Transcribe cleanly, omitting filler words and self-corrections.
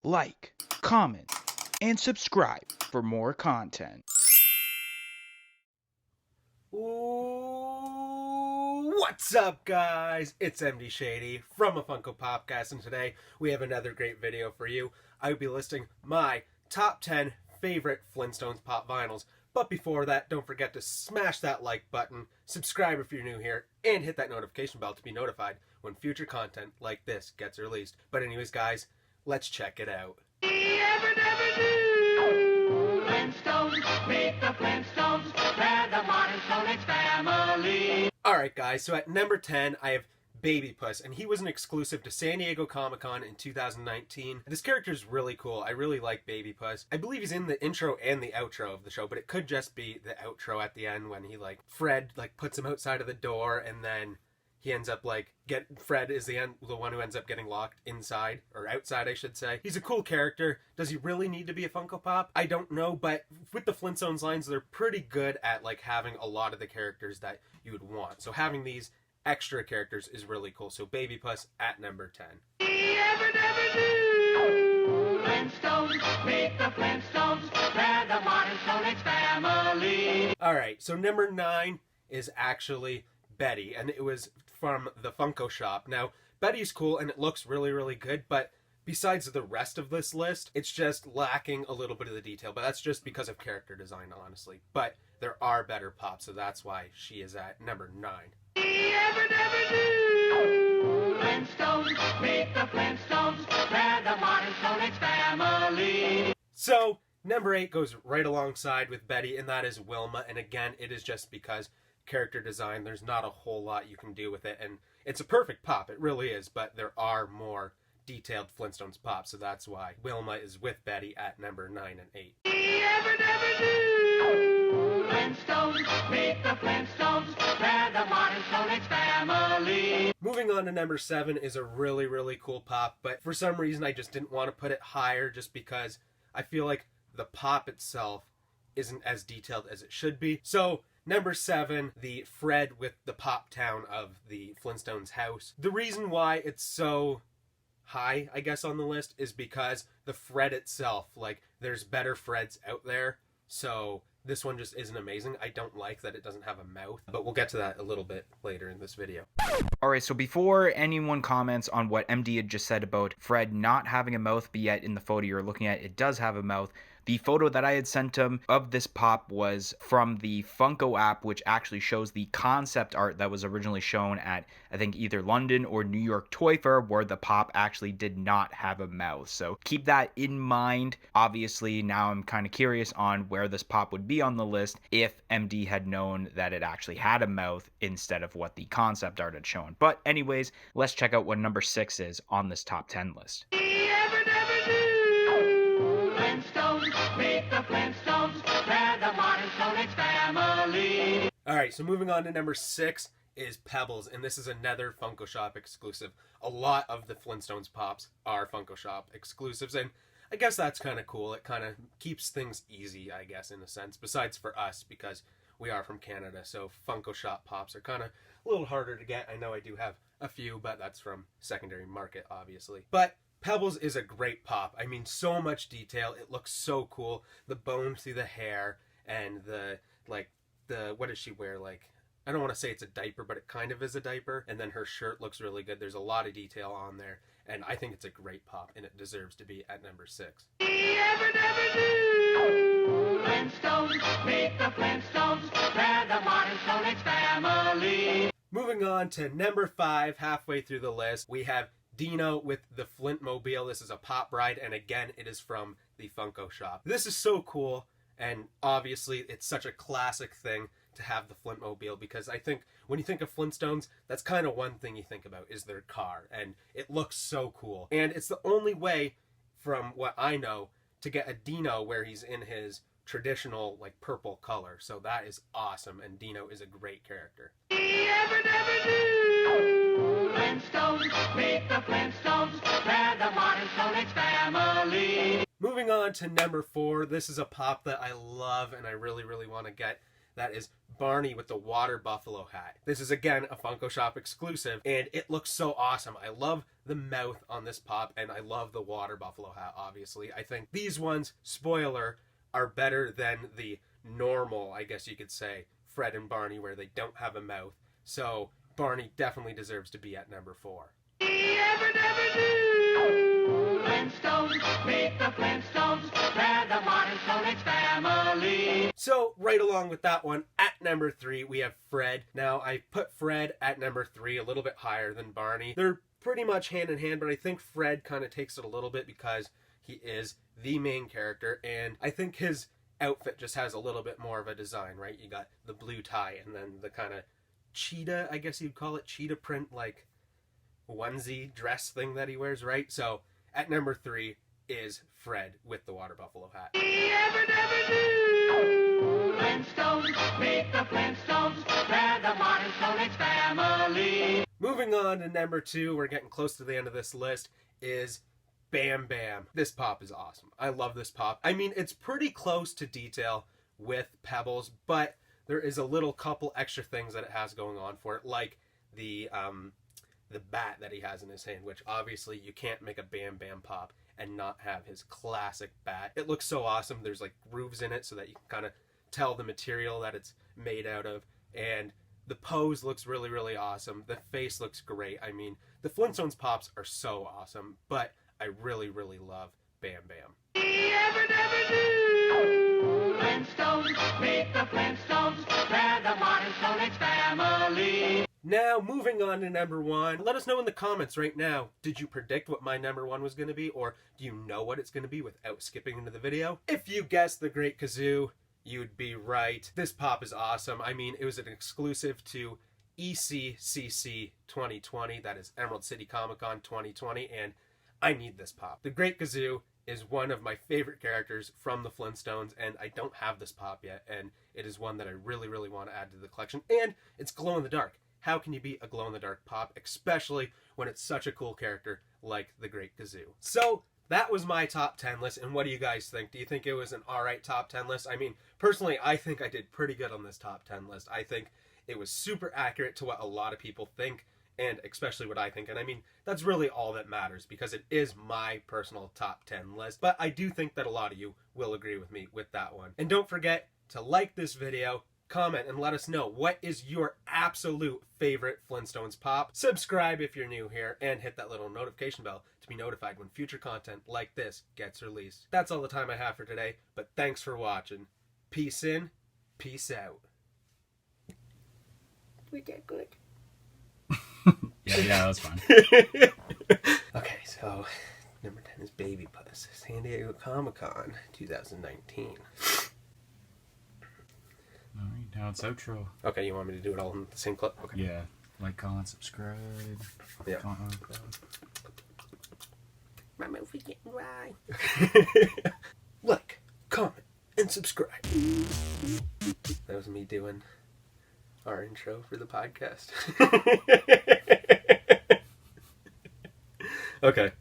like, comment, and subscribe for more content. What's up, guys? It's MD Shady from a Funko Popcast, and today we have another great video for you. I will be listing my top 10 favorite Flintstones pop vinyls. But before that, don't forget to smash that like button, subscribe if you're new here, and hit that notification bell to be notified when future content like this gets released. But anyways, guys, let's check it out. Flintstones, meet the Flintstones, they're the modern Stone Age family. Alright guys, so at number 10, I have Baby Puss, and he was an exclusive to San Diego Comic-Con in 2019. This character is really cool. I really like Baby Puss. I believe he's in the intro and the outro of the show, but it could just be the outro at the end when he, Fred, puts him outside of the door, and then he ends up, Fred is the one who ends up getting locked inside, or outside, I should say. He's a cool character. Does he really need to be a Funko Pop? I don't know, but with the Flintstones lines, they're pretty good at, having a lot of the characters that you would want. So having these extra characters is really cool. So Baby Puss at number 10. Flintstones, meet the Flintstones, they're the modern Stone Age family. Alright, so number 9 is actually Betty, and it was from the Funko shop. Now, Betty's cool and it looks really, really good, but besides the rest of this list, it's just lacking a little bit of the detail, but that's just because of character design, honestly. But there are better pops, so that's why she is at number 9. Flintstones, meet the Flintstones, they're the modern Stone Age family. So, number 8 goes right alongside with Betty, and that is Wilma, and again, it is just because character design, there's not a whole lot you can do with it, and it's a perfect pop, it really is, but there are more detailed Flintstones pops, so that's why Wilma is with Betty at number 9 and 8. Flintstones, meet the Flintstones, they're the modern Stone Age family. Moving on to number 7 is a really, really cool pop, but for some reason I just didn't want to put it higher just because I feel like the pop itself isn't as detailed as it should be. So number 7, the Fred with the pop town of the Flintstones house. The reason why it's so high, I guess, on the list is because the Fred itself, there's better Freds out there, so this one just isn't amazing. I don't like that it doesn't have a mouth, but we'll get to that a little bit later in this video. Alright, so before anyone comments on what MD had just said about Fred not having a mouth, but yet in the photo you're looking at, it does have a mouth. The photo that I had sent him of this pop was from the Funko app, which actually shows the concept art that was originally shown at, I think, either London or New York Toy Fair, where the pop actually did not have a mouth. So keep that in mind. Obviously, now I'm kind of curious on where this pop would be on the list if MD had known that it actually had a mouth instead of what the concept art had shown. But anyways, let's check out what number 6 is on this top 10 list. Flintstones, meet the Flintstones, they're the modern Stone Age family. Alright, so moving on to number 6 is Pebbles, and this is another Funko Shop exclusive. A lot of the Flintstones pops are Funko Shop exclusives, and I guess that's kind of cool. It kind of keeps things easy, I guess, in a sense, besides for us, because we are from Canada, so Funko Shop pops are kind of a little harder to get. I know I do have a few, but that's from secondary market, obviously. But Pebbles is a great pop. I mean, so much detail. It looks so cool. The bone through the hair and the what does she wear? I don't want to say it's a diaper, but it kind of is a diaper. And then her shirt looks really good. There's a lot of detail on there. And I think it's a great pop, and it deserves to be at number 6. Flintstones, meet the Flintstones, they're the modern Stone Age family. Moving on to number 5, halfway through the list, we have Dino with the Flintmobile. This is a pop ride, and again, it is from the Funko Shop. This is so cool, and obviously, it's such a classic thing to have the Flintmobile, because I think when you think of Flintstones, that's kind of one thing you think about is their car, and it looks so cool. And it's the only way, from what I know, to get a Dino where he's in his traditional purple color. So that is awesome, and Dino is a great character. Flintstones, meet the Flintstones, they're the modern Stone Age family. Moving on to number 4, this is a pop that I love and I really, really want to get. That is Barney with the water buffalo hat. This is again a Funko Shop exclusive, and it looks so awesome. I love the mouth on this pop, and I love the water buffalo hat, obviously. I think these ones, spoiler, are better than the normal, I guess you could say, Fred and Barney, where they don't have a mouth. So Barney definitely deserves to be at number 4. Flintstones, meet the Flintstones, they're the modern Stone Age family. So, right along with that one, at number 3, we have Fred. Now, I put Fred at number 3 a little bit higher than Barney. They're pretty much hand in hand, but I think Fred kind of takes it a little bit because he is the main character, and I think his outfit just has a little bit more of a design, right? You got the blue tie, and then the kind of cheetah, I guess you'd call it, cheetah print, like, onesie dress thing that he wears, right? So at number 3 is Fred with the water buffalo hat. Flintstones, meet the Flintstones, they're the modern Stone Age family. Moving on to number 2, we're getting close to the end of this list, is Bam Bam. This pop is awesome. I love this pop. I mean, it's pretty close to detail with Pebbles, but there is a little couple extra things that it has going on for it, like the bat that he has in his hand, which obviously you can't make a Bam Bam pop and not have his classic bat. It looks so awesome. There's like grooves in it so that you can kind of tell the material that it's made out of, and the pose looks really, really awesome. The face looks great. I mean, the Flintstones pops are so awesome, but I really, really love Bam Bam. Flintstones, meet the Flintstones, they're the modern Stone Age family. Now, moving on to number 1. Let us know in the comments right now, did you predict what my number 1 was going to be, or do you know what it's going to be without skipping into the video? If you guessed the Great Kazoo, you'd be right. This pop is awesome. I mean, it was an exclusive to ECCC 2020, that is Emerald City Comic Con 2020, and I need this pop. The Great Kazoo is one of my favorite characters from the Flintstones, and I don't have this pop yet, and it is one that I really, really want to add to the collection, and it's glow in the dark. How can you beat a glow-in-the-dark pop, especially when it's such a cool character like the Great Kazoo? So, that was my top 10 list, and what do you guys think? Do you think it was an alright top 10 list? I mean, personally, I think I did pretty good on this top 10 list. I think it was super accurate to what a lot of people think, and especially what I think. And I mean, that's really all that matters, because it is my personal top 10 list. But I do think that a lot of you will agree with me with that one. And don't forget to like this video, comment, and let us know what is your absolute favorite Flintstones pop. Subscribe if you're new here, and hit that little notification bell to be notified when future content like this gets released. That's all the time I have for today, but thanks for watching. Peace in, peace out. We did good. Yeah, that was fun. Okay, so number 10 is Baby Puss, San Diego Comic-Con 2019. Alright, now it's outro. Okay, you want me to do it all in the same clip? Okay. Yeah. Like, comment, subscribe. Yeah. Comment. My movie getting right. Like, comment, and subscribe. That was me doing our intro for the podcast. Okay.